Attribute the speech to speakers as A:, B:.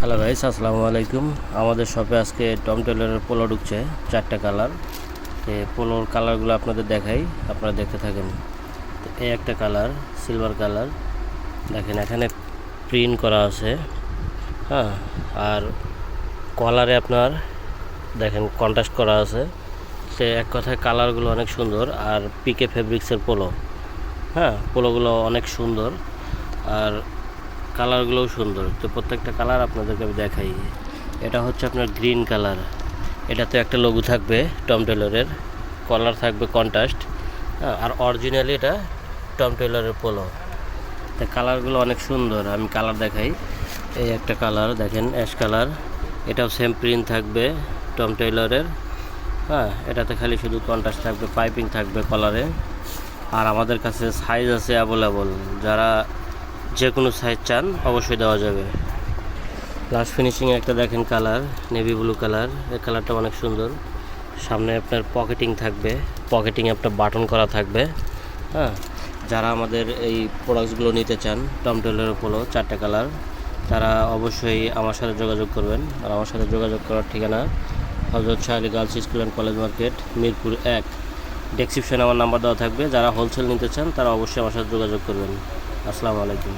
A: Hello guys, আসসালামু আলাইকুম। আমাদের শপে আজকে টম টেলরের পোলো ঢুকছে, 4টা কালার। তো পোলোর কালারগুলো আপনাদের দেখাই, আপনারা দেখতে থাকেন। তো এই একটা কালার সিলভার কালার, দেখেন এখানে প্রিন্ট করা আছে, হ্যাঁ। আর কলারে আপনার দেখেন কন্ট্রাস্ট করা আছে। সে এক কথায় কালারগুলো অনেক সুন্দর। আর পিকে ফেব্রিক্সের পোলো, হ্যাঁ, পোলোগুলো অনেক সুন্দর আর কালারগুলোও সুন্দর। তো প্রত্যেকটা কালার আপনাদেরকে আমি দেখাই। এটা হচ্ছে আপনার গ্রিন কালার, এটাতে একটা লোগো থাকবে টম টেলরের, কলার থাকবে কন্ট্রাস্ট, হ্যাঁ। আর অরিজিনালি এটা টম টেলরের পোলো। তো কালারগুলো অনেক সুন্দর, আমি কালার দেখাই। এই একটা কালার দেখেন, অ্যাশ কালার, এটাও সেম প্রিন্ট থাকবে টম টেলরের, হ্যাঁ। এটাতে খালি শুধু কন্ট্রাস্ট থাকবে, পাইপিং থাকবে কলারে। আর আমাদের কাছে সাইজ আছে অ্যাভেলেবল, যারা যে কোনো সাইজ চান অবশ্যই দেওয়া যাবে। লাস্ট ফিনিশিংয়ে একটা দেখেন কালার, নেভি ব্লু কালার, এই কালারটা অনেক সুন্দর। সামনে আপনার পকেটিং থাকবে, পকেটিংয়ে আপনার বাটন করা থাকবে, হ্যাঁ। যারা আমাদের এই প্রোডাক্টসগুলো নিতে চান টম টেলরের পোলো 4টা কালার, তারা অবশ্যই আমার সাথে যোগাযোগ করবেন। আর আমার সাথে যোগাযোগ করার ঠিকানা হযরত Shah Ali girls school and college market, Mirpur 1। ডেসক্রিপশনে আমার নাম্বার দেওয়া থাকবে। যারা হোলসেল নিতে চান তারা অবশ্যই আমার সাথে যোগাযোগ করবেন। আসসালামু আলাইকুম।